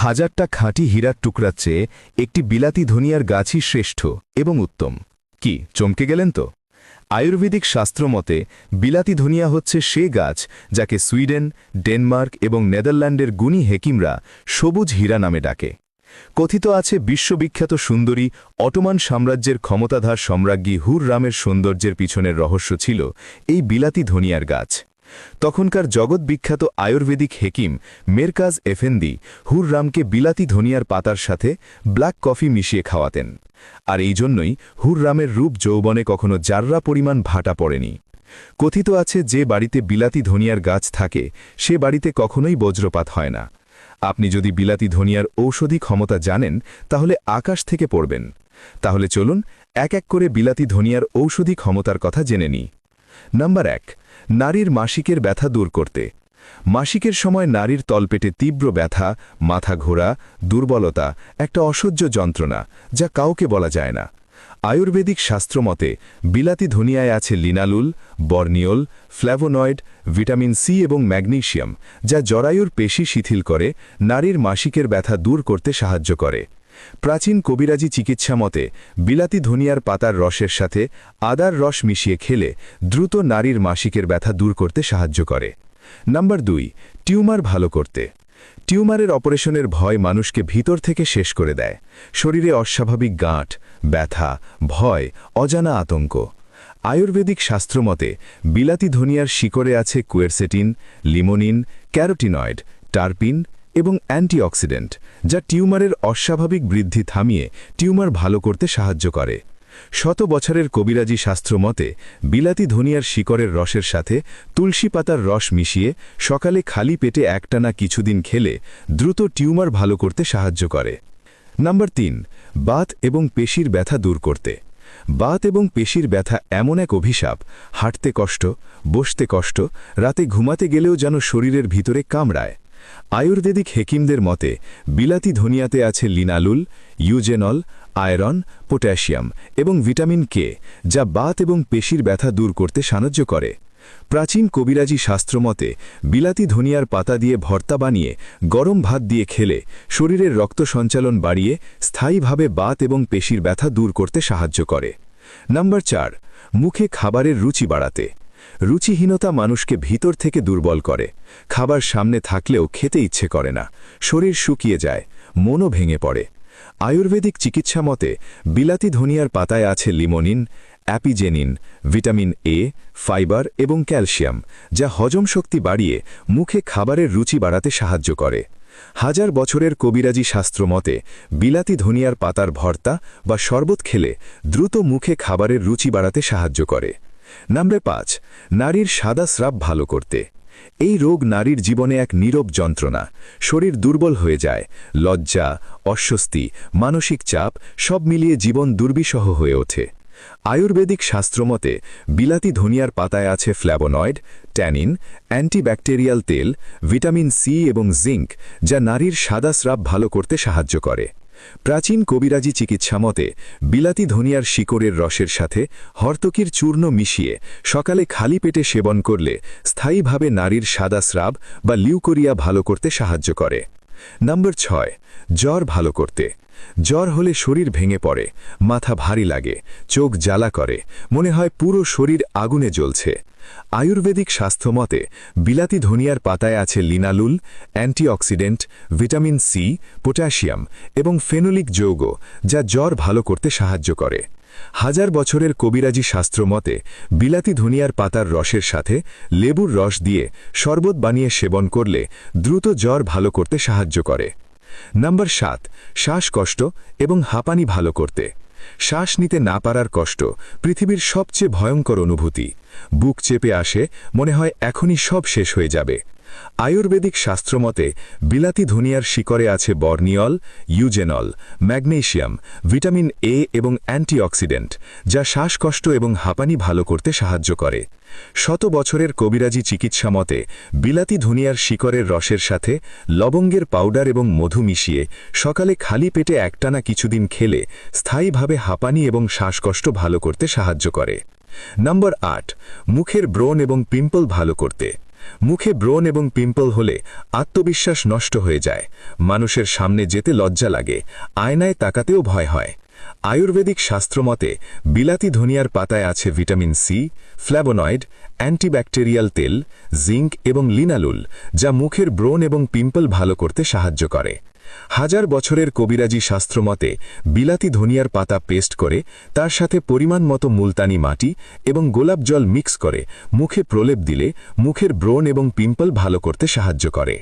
হাজারটা খাঁটি হীরার টুকরার চেয়ে একটি বিলাতি ধনিয়ার গাছই শ্রেষ্ঠ এবং উত্তম। কি চমকে গেলেন তো? আয়ুর্বেদিক শাস্ত্র মতে বিলাতি ধনিয়া হচ্ছে সে গাছ যাকে সুইডেন, ডেনমার্ক এবং নেদারল্যান্ডের গুণী হেকিমরা সবুজ হীরা নামে ডাকে। কথিত আছে বিশ্ববিখ্যাত সুন্দরী অটোমান সাম্রাজ্যের ক্ষমতাধর সম্রাজ্ঞী হুররামের সৌন্দর্যের পিছনের রহস্য ছিল এই বিলাতি ধনিয়ার গাছ। তখনকার জগৎবিখ্যাত আয়ুর্বেদিক হেকিম মেরকাজ এফেন্দি হুররামকে বিলাতি ধনিয়ার পাতার সাথে ব্ল্যাক কফি মিশিয়ে খাওয়াতেন, আর এই জন্যই হুররামের রূপ যৌবনে কখনো জাররা পরিমাণ ভাটা পড়েনি। কথিত আছে যে বাড়িতে বিলাতি ধনিয়ার গাছ থাকে সে বাড়িতে কখনোই বজ্রপাত হয় না। আপনি যদি বিলাতি ধনিয়ার ঔষধি ক্ষমতা জানেন তাহলে আকাশ থেকে পড়বেন। তাহলে চলুন এক এক করে বিলাতি ধনিয়ার ঔষধি ক্ষমতার কথা জেনে নিই। নাম্বার 1, নারীর মাসিকের ব্যথা দূর করতে। মাসিকের সময় নারীর তলপেটে তীব্র ব্যথা, মাথা ঘোরা, দুর্বলতা একটা অসহ্য যন্ত্রণা যা কাউকে বলা যায় না। আয়ুর্বেদিক শাস্ত্রমতে বিলাতি ধনিয়ায় আছে লিনালুল, বর্নিওল, ফ্ল্যাভোনয়েড, ভিটামিন সি এবং ম্যাগনেসিয়াম যা জরায়ুর পেশি শিথিল করে নারীর মাসিকের ব্যথা দূর করতে সাহায্য করে। প্রাচীন কবিরাজি চিকিৎসা মতে বিলাতি ধনিয়ার পাতার রসের সাথে আদার রস মিশিয়ে খেলে দ্রুত নারীর মাসিকের ব্যথা দূর করতে সাহায্য করে। নাম্বার 2, টিউমার ভালো করতে। টিউমারের অপারেশনের ভয় মানুষকে ভিতর থেকে শেষ করে দেয়। শরীরে অস্বাভাবিক গাঁট, ব্যথা, ভয়, অজানা আতঙ্ক। আয়ুর্বেদিক শাস্ত্রমতে বিলাতি ধনিয়ার শিকড়ে আছে কুয়েরসেটিন, লিমোনিন, ক্যারোটিনয়েড, টার্পিন এবং অ্যান্টিঅক্সিডেন্ট যা টিউমারের অস্বাভাবিক বৃদ্ধি থামিয়ে টিউমার ভালো করতে সাহায্য করে। শত বছরের কবিরাজি শাস্ত্র মতে বিলাতি ধনিয়ার শিকড়ের রসের সাথে তুলসী পাতার রস মিশিয়ে সকালে খালি পেটে একটানা কিছুদিন খেলে দ্রুত টিউমার ভালো করতে সাহায্য করে। নাম্বার 3, বাত এবং পেশির ব্যথা দূর করতে। বাত এবং পেশির ব্যথা এমন এক অভিশাপ, হাঁটতে কষ্ট, বসতে কষ্ট, রাতে ঘুমাতে গেলেও যেন শরীরের ভিতরে কামড়ায়। আয়ুর্বেদিক হেকিমদের মতে বিলাতি ধনিয়াতে আছে লিনালুল, ইউজেনল, আয়রন, পটাশিয়াম এবং ভিটামিন কে যা বাত এবং পেশির ব্যথা দূর করতে সাহায্য করে। প্রাচীন কবিরাজি শাস্ত্রমতে বিলাতি ধনিয়ার পাতা দিয়ে ভর্তা বানিয়ে গরম ভাত দিয়ে খেলে শরীরের রক্ত সঞ্চালন বাড়িয়ে স্থায়ীভাবে বাত এবং পেশির ব্যথা দূর করতে সাহায্য করে। নাম্বার 4, মুখে খাবারের রুচি বাড়াতে। রুচিহীনতা মানুষকে ভিতর থেকে দুর্বল করে। খাবার সামনে থাকলেও খেতে ইচ্ছে করে না, শরীর শুকিয়ে যায়, মনও ভেঙে পড়ে। আয়ুর্বেদিক চিকিৎসা মতে বিলাতি ধনিয়ার পাতায় আছে লিমোনিন, অ্যাপিজেনিন, ভিটামিন এ, ফাইবার এবং ক্যালসিয়াম যা হজম শক্তি বাড়িয়ে মুখে খাবারের রুচি বাড়াতে সাহায্য করে। হাজার বছরের কবিরাজি শাস্ত্র মতে বিলাতি ধনিয়ার পাতার ভর্তা বা শরবত খেলে দ্রুত মুখে খাবারের রুচি বাড়াতে সাহায্য করে। নাম্বার 5, নারীর সাদা স্রাব ভালো করতে। এই রোগ নারীর জীবনে এক নীরব যন্ত্রণা। শরীর দুর্বল হয়ে যায়, লজ্জা, অস্বস্তি, মানসিক চাপ সব মিলিয়ে জীবন দুর্বিষহ হয়ে ওঠে। আয়ুর্বেদিক শাস্ত্রমতে বিলাতি ধনিয়ার পাতায় আছে ফ্ল্যাভোনয়েড, ট্যানিন, অ্যান্টিব্যাকটেরিয়াল তেল, ভিটামিন সি এবং জিঙ্ক যা নারীর সাদা স্রাব ভালো করতে সাহায্য করে। প্রাচীন কবিরাজি চিকিৎসা মতে বিলাতি ধনিয়ার শিকড়ের রসের সাথে হর্তকির চূর্ণ মিশিয়ে সকালে খালি পেটে সেবন করলে স্থায়ীভাবে নারীর সাদা স্রাব বা লিউকোরিয়া ভালো করতে সাহায্য করে। নাম্বার 6, জ্বর ভালো করতে। জ্বর হলে শরীর ভেঙে পড়ে, মাথা ভারী লাগে, চোখ জ্বালা করে, মনে হয় পুরো শরীর আগুনে জ্বলছে। আয়ুর্বেদিক স্বাস্থ্যমতে বিলাতি ধনিয়ার পাতায় আছে linalool, antioxidant, vitamin C, potassium এবং ফেনোলিক যৌগ যা জ্বর ভালো করতে সাহায্য করে। হাজার বছরের কবিরাজি শাস্ত্র মতে বিলাতি ধনিয়ার পাতার রসের সাথে লেবুর রস দিয়ে শরবত বানিয়ে সেবন করলে দ্রুত জ্বর ভালো করতে সাহায্য করে। নাম্বার 7, শ্বাসকষ্ট এবং হাঁপানি ভালো করতে। শ্বাস নিতে না পারার কষ্ট পৃথিবীর সবচেয়ে ভয়ঙ্কর অনুভূতি। বুক চেপে আসে, মনে হয় এখনই সব শেষ হয়ে যাবে। আয়ুর্বেদিক শাস্ত্রমতে বিলাতি ধনিয়ার শিকড়ে আছে বর্নিওল, ইউজেনল, ম্যাগনেসিয়াম, ভিটামিন এ এবং অ্যান্টিঅক্সিডেন্ট যা শ্বাসকষ্ট এবং হাঁপানি ভালো করতে সাহায্য করে। শত বছরের কবিরাজি চিকিৎসা মতে বিলাতি ধনিয়ার শিকড়ের রসের সাথে লবঙ্গের পাউডার এবং মধু মিশিয়ে সকালে খালি পেটে একটানা কিছুদিন খেলে স্থায়ীভাবে হাঁপানি এবং শ্বাসকষ্ট ভালো করতে সাহায্য করে। নাম্বার 8, মুখের ব্রণ এবং পিম্পল ভালো করতে। মুখে ব্রণ এবং পিম্পল হলে আত্মবিশ্বাস নষ্ট হয়ে যায়, মানুষের সামনে যেতে লজ্জা লাগে, আয়নায় তাকাতেও ভয় হয়। আয়ুর্বেদিক শাস্ত্রমতে বিলাতি ধনিয়ার পাতায় আছে ভিটামিন সি, ফ্ল্যাভোনয়েড, অ্যান্টিব্যাকটেরিয়াল তেল, জিঙ্ক এবং লিনালুল, যা মুখের ব্রণ এবং পিম্পল ভালো করতে সাহায্য করে। হাজার বছরের কবিরাজি শাস্ত্রমতে বিলাতি ধনিয়ার পাতা পেস্ট করে তার সাথে পরিমাণ মতো মুলতানি মাটি এবং গোলাপ জল মিক্স করে মুখে প্রলেপ দিলে মুখের ব্রণ এবং পিম্পল ভালো করতে সাহায্য করে।